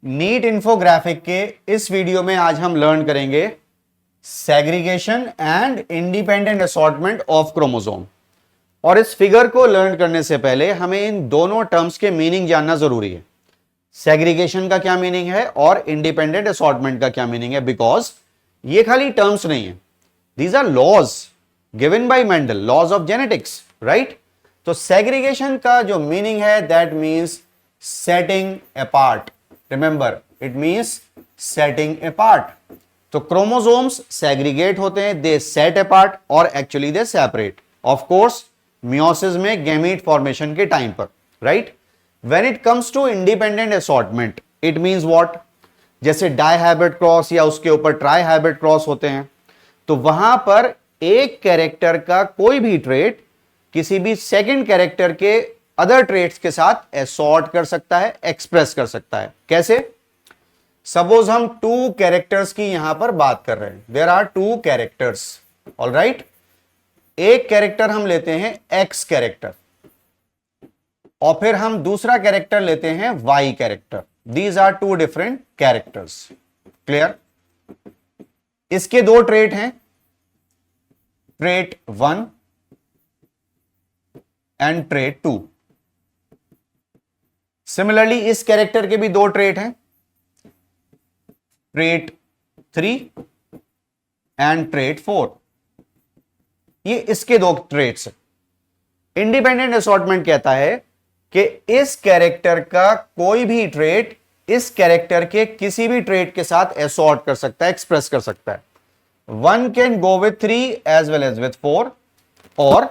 NEET infographic के इस video में आज हम लर्न करेंगे segregation and independent assortment of chromosome. और इस फिगर को लर्न करने से पहले हमें इन दोनों टर्म्स के मीनिंग जानना जरूरी है। सेग्रीगेशन का क्या मीनिंग है और इंडिपेंडेंट असॉर्टमेंट का क्या मीनिंग है, बिकॉज ये खाली टर्म्स नहीं है, these are laws given by Mendel, laws of genetics, right. तो सेग्रीगेशन का जो मीनिंग है that means setting apart. Remember, it means setting apart. तो क्रोमोसोम्स सेग्रीगेट होते हैं, दे सेट अपार्ट और actually they separate, of course meiosis में gamete formation के टाइम पर, right. When it comes to independent assortment, it means what, जैसे dihybrid cross या उसके ऊपर ट्राइहाइब्रिड क्रॉस होते हैं, तो वहां पर एक कैरेक्टर का कोई भी ट्रेट किसी भी सेकंड कैरेक्टर के अदर ट्रेट्स के साथ असॉर्ट कर सकता है, एक्सप्रेस कर सकता है। कैसे? सपोज हम टू कैरेक्टर्स की यहां पर बात कर रहे हैं, there are two characters, alright. एक कैरेक्टर हम लेते हैं एक्स कैरेक्टर और फिर हम दूसरा कैरेक्टर लेते हैं Y character. These are two different characters, clear. इसके दो ट्रेट हैं, ट्रेट 1 एंड ट्रेट 2। सिमिलरली इस कैरेक्टर के भी दो ट्रेट हैं, ट्रेट 3 एंड ट्रेट 4। ये इसके दो ट्रेट्स हैं। इंडिपेंडेंट असॉर्टमेंट कहता है कि इस कैरेक्टर का कोई भी ट्रेट इस कैरेक्टर के किसी भी ट्रेट के साथ असॉर्ट कर सकता है, एक्सप्रेस कर सकता है। 1 can go with 3 as well as with 4 और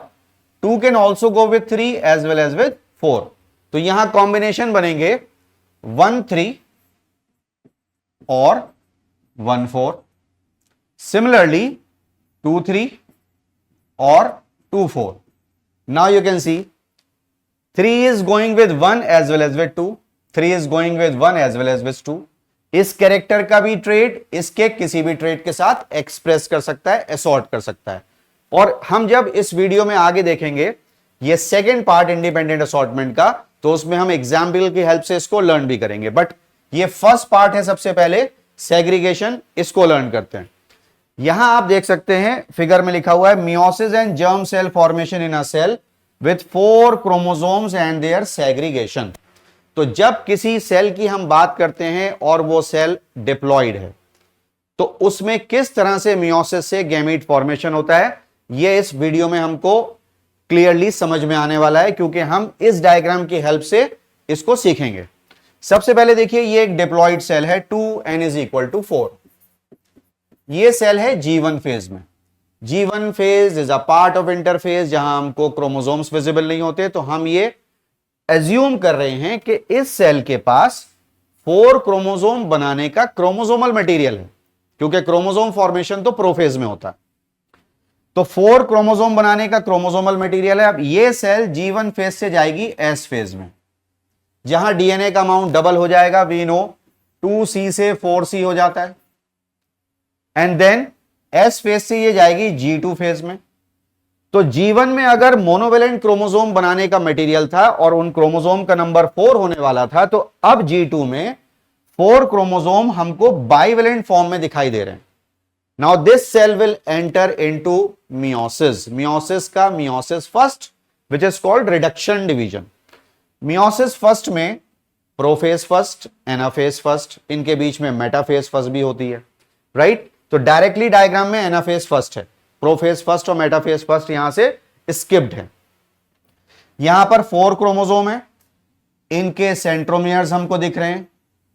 2 can also go with 3 as well as with 4। तो यहां कॉम्बिनेशन बनेंगे 1 3 और 1 4। सिमिलरली 2 3 और 2 4। Now you can see 3 is going with 1 as well as with 2, 3 is going with 1 as well as with 2। इस character का भी trait इसके किसी भी ट्रेट के साथ एक्सप्रेस कर सकता है, असॉर्ट कर सकता है। और हम जब इस वीडियो में आगे देखेंगे ये सेकेंड पार्ट इंडिपेंडेंट असॉर्टमेंट का, तो उसमें हम एग्जाम्पल की हेल्प से इसको लर्न भी करेंगे। बट ये फर्स्ट पार्ट है, सबसे पहले सेग्रीगेशन, इसको लर्न करते हैं। यहां आप देख सकते हैं फिगर में लिखा हुआ है meiosis and germ cell formation in a cell with 4 chromosomes and their segregation। तो जब किसी सेल की हम बात करते हैं और वो सेल डिप्लॉयड है, तो उसमें किस तरह से मियोसिस से गैमीट फॉर्मेशन होता है, ये इस वीडियो में हमको क्लियरली समझ में आने वाला है, क्योंकि हम इस डायग्राम की हेल्प से इसको सीखेंगे। सबसे पहले देखिए, ये एक डिप्लॉयड सेल है, 2n = 4। ये सेल है G1 फेज में। G1 phase is a part of interphase, जहां हमको क्रोमोसोम्स विजिबल नहीं होते। तो हम ये एज्यूम कर रहे हैं कि इस सेल के पास 4 क्रोमोसोम बनाने का क्रोमोसोमल मटेरियल है, क्योंकि क्रोमोसोम फॉर्मेशन तो प्रोफेज में होता है। तो 4 क्रोमोसोम बनाने का क्रोमोसोमल मटेरियल है। अब ये सेल G1 फेज से जाएगी S फेज में, जहां डीएनए का अमाउंट डबल हो जाएगा। वी नो 2C से 4C हो जाता है। एंड देन S फेज से ये जाएगी G2 फेज में। तो G1 में अगर मोनोवेलेंट क्रोमोसोम बनाने का मटेरियल था और उन क्रोमोसोम का नंबर 4 होने वाला था, तो अब G2 में 4 क्रोमोसोम हमको बाइवेलेंट फॉर्म में दिखाई दे रहे हैं। Now this cell will enter into meiosis. Meiosis का meiosis first, which is called reduction division. Meiosis first में प्रोफेज फर्स्ट, एनाफेज फर्स्ट, इनके बीच में मेटाफेज फर्स्ट भी होती है, राइट। तो डायरेक्टली डायग्राम में एनाफेज फर्स्ट है, प्रोफेज फर्स्ट और मेटाफेज फर्स्ट यहां से स्किप्ड है। यहां पर 4 क्रोमोसोम है, इनके सेंट्रोमियर्स हमको दिख रहे हैं।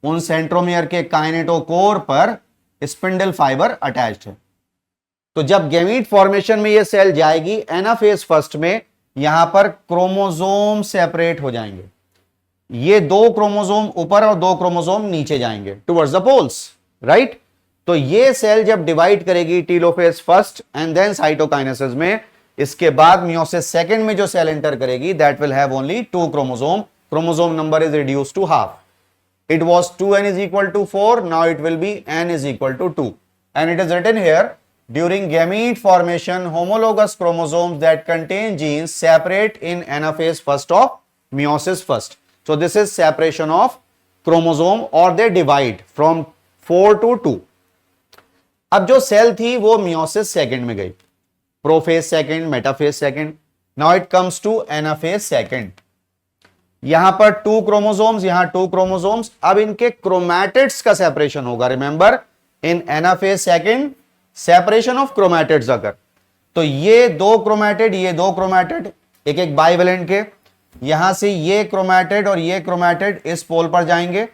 उन सेंट्रोमियर के काइनेटोकोर पर स्पिंडल फाइबर अटैच्ड है। तो जब गैमीट फॉर्मेशन में यह सेल जाएगी एनाफेज फर्स्ट में, यहां पर क्रोमोसोम सेपरेट हो जाएंगे। ये 2 क्रोमोसोम ऊपर और 2 क्रोमोसोम नीचे जाएंगे टुवर्ड्स द पोल्स, राइट। तो ये सेल जब डिवाइड करेगी telophase first and then cytokinesis में, इसके बाद मियोसिस सेकंड में जो सेल एंटर करेगी that will have only 2 chromosome. Chromosome number is reduced to half. It was 2n = 4, now it will be n = 2। And it is written here, during gamete formation homologous chromosomes that contain genes separate in anaphase first of meiosis first. So this is separation of chromosome और they divide from 4 to 2. अब जो cell थी वो meiosis second में गई, prophase second, metaphase second. Now it comes to anaphase second. यहां पर 2 chromosomes, यहां 2 क्रोमोसोम्स. अब इनके क्रोमैटिड्स का सेपरेशन होगा. Remember, in anaphase second separation of chromatids अगर, तो ये 2 क्रोमैटिड, ये 2 क्रोमैटिड, एक एक बाइवेलेंट के, यहां से ये क्रोमैटिड और ये क्रोमैटिड इस पोल पर जाएंगे,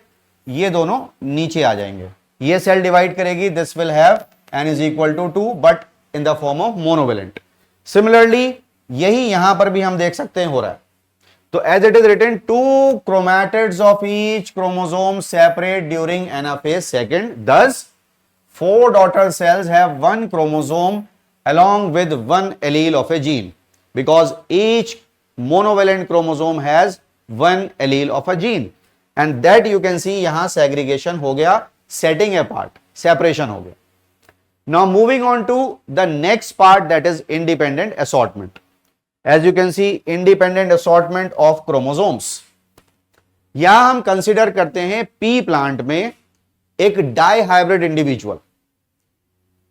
ये दोनों नीचे आ जाएंगे. ये सेल डिवाइड करेगी, this will have n is equal to 2 but in the form of monovalent. Similarly यही यहां पर भी हम देख सकते हैं हो रहा है. तो as it is written, 2 chromatids of each chromosome separate during anaphase second. Thus 4 daughter cells have 1 chromosome along with 1 allele of a gene, because each monovalent chromosome has 1 allele of a gene, and that you can see यहां segregation हो गया, setting apart, separation हो गया. Now moving on to the next part, that is independent assortment. As you can see, independent assortment of chromosomes. यहां हम consider करते हैं P plant में एक डाई हाइब्रिड इंडिविजुअल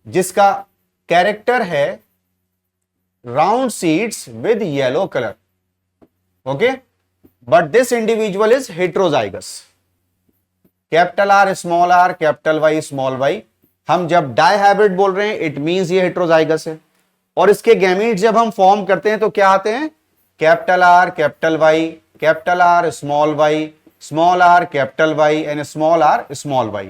जिसका कैरेक्टर है round seeds with yellow colour. Okay, but this individual is heterozygous. Capital R small r, capital Y small y. हम जब डाई हाइब्रिड बोल रहे हैं इट मींस ये हेट्रोजाइगस है. और इसके गैमीट्स जब हम फॉर्म करते हैं तो क्या आते हैं? Capital R, capital Y, capital R, small r, capital Y and small are, small y.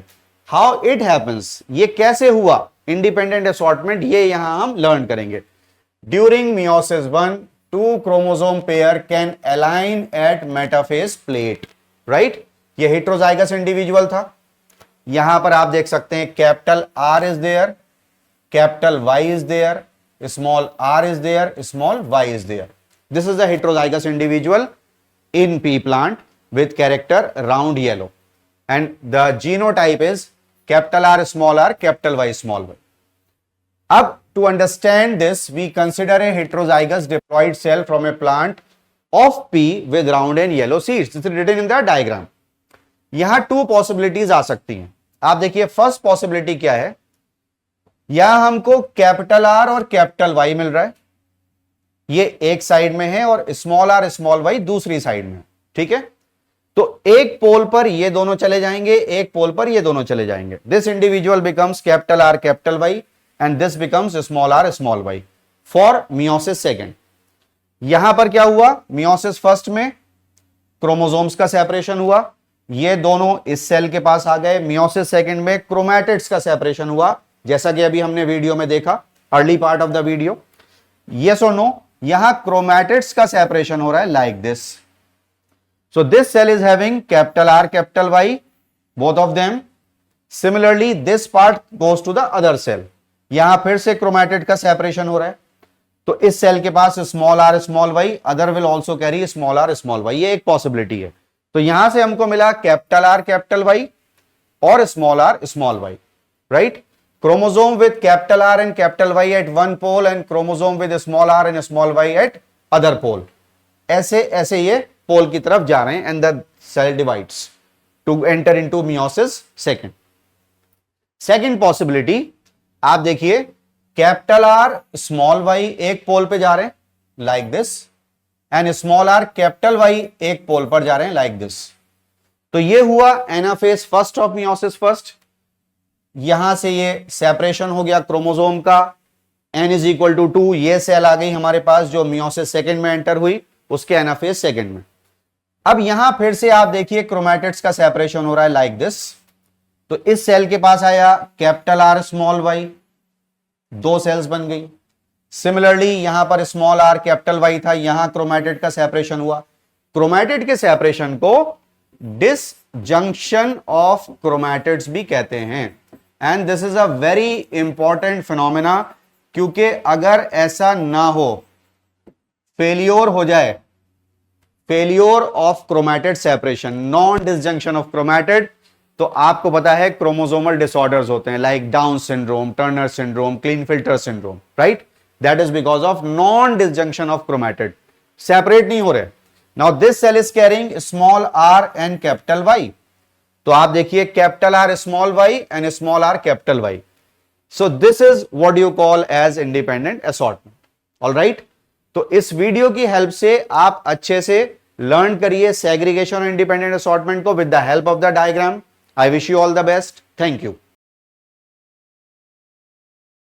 How it happens, ये कैसे हुआ इंडिपेंडेंट असॉर्टमेंट, ये यहां हम लर्न करेंगे. During meiosis 1, 2 chromosome pair can align at metaphase plate. Right, ये heterozygous individual था. यहां पर आप देख सकते हैं capital R is there, capital Y is there, small r is there, small y is there. This is the heterozygous individual in pea plant with character round yellow, and the genotype is capital R, capital Y, small y. Ab to understand this, we consider a heterozygous diploid cell from a plant of pea with round and yellow seeds. This is written in the diagram. यहां 2 possibilities आ सकती हैं. आप देखिए first possibility क्या है, यहां हमको capital R और कैपिटल वाई मिल रहा है, ये एक साइड में है और स्मॉल आर स्मॉल वाई दूसरी साइड में. ठीक है, तो एक पोल पर ये दोनों चले जाएंगे, एक पोल पर ये दोनों चले जाएंगे. This individual becomes capital R capital Y and this becomes small are small y for meiosis second. यहां पर क्या हुआ, मियोसिस फर्स्ट में क्रोमोसोम्स का सेपरेशन हुआ, ये दोनों इस सेल के पास आ गए. मियोसिस सेकंड में क्रोमैटिड्स का सेपरेशन हुआ, जैसा कि अभी हमने वीडियो में देखा, early part of the video. Yes और नो, यहां क्रोमैटिड्स का सेपरेशन हो रहा है like this. So this cell is having capital R capital Y, both of them. Similarly this part goes to the other cell. यहां फिर से chromatid का सेपरेशन हो रहा है, तो इस सेल के पास small are small Y, other will also carry small are small Y. ये एक पॉसिबिलिटी है. तो यहां से हमको मिला कैपिटल आर कैपिटल वाई और small are small Y. Right, chromosome with capital R and capital Y at one pole and chromosome with small r and small y at other pole. ऐसे ऐसे ये पोल की तरफ जा रहे हैं and the cell divides to enter into meiosis second. Second possibility, आप देखिए कैपिटल आर स्मॉल y एक पोल पे जा रहे हैं like this and small r capital Y एक पोल पर जा रहे हैं like this. तो ये हुआ anaphase first of meiosis first. यहां से ये सेपरेशन हो गया क्रोमोसोम का, n इज इक्वल टू 2. ये सेल आ गई हमारे पास जो मियोसिस सेकंड में एंटर हुई, उसके एनाफेज सेकंड में. अब यहां फिर से आप देखिए क्रोमैटिड्स का सेपरेशन हो रहा है लाइक दिस. तो इस सेल के पास आया capital R small y, 2 cells बन गई. सिमिलरली यहां पर स्मॉल आर कैपिटल वाई था, यहां क्रोमैटिड का सेपरेशन हुआ. क्रोमैटिड के सेपरेशन को डिसजंक्शन ऑफ क्रोमैटिड्स भी कहते हैं. And this is a very important phenomena, क्योंकि अगर ऐसा ना हो, फेलियर हो जाए, failure of chromatid separation, non disjunction of chromatid, तो आपको पता है क्रोमोसोमल डिसऑर्डर्स होते हैं like Down syndrome, Turner syndrome, Klinefelter syndrome. Right, that is because of non disjunction of chromatid, separate नहीं हो रहे. Now this cell is carrying small R and capital Y. तो आप देखिए capital R small y and small r capital Y. So this is what you call as independent assortment. Alright, तो इस video की help से आप अच्छे से लर्न करिए सेग्रीगेशन और इंडिपेंडेंट असॉर्टमेंट को with the help of the diagram. I wish you all the best. Thank you.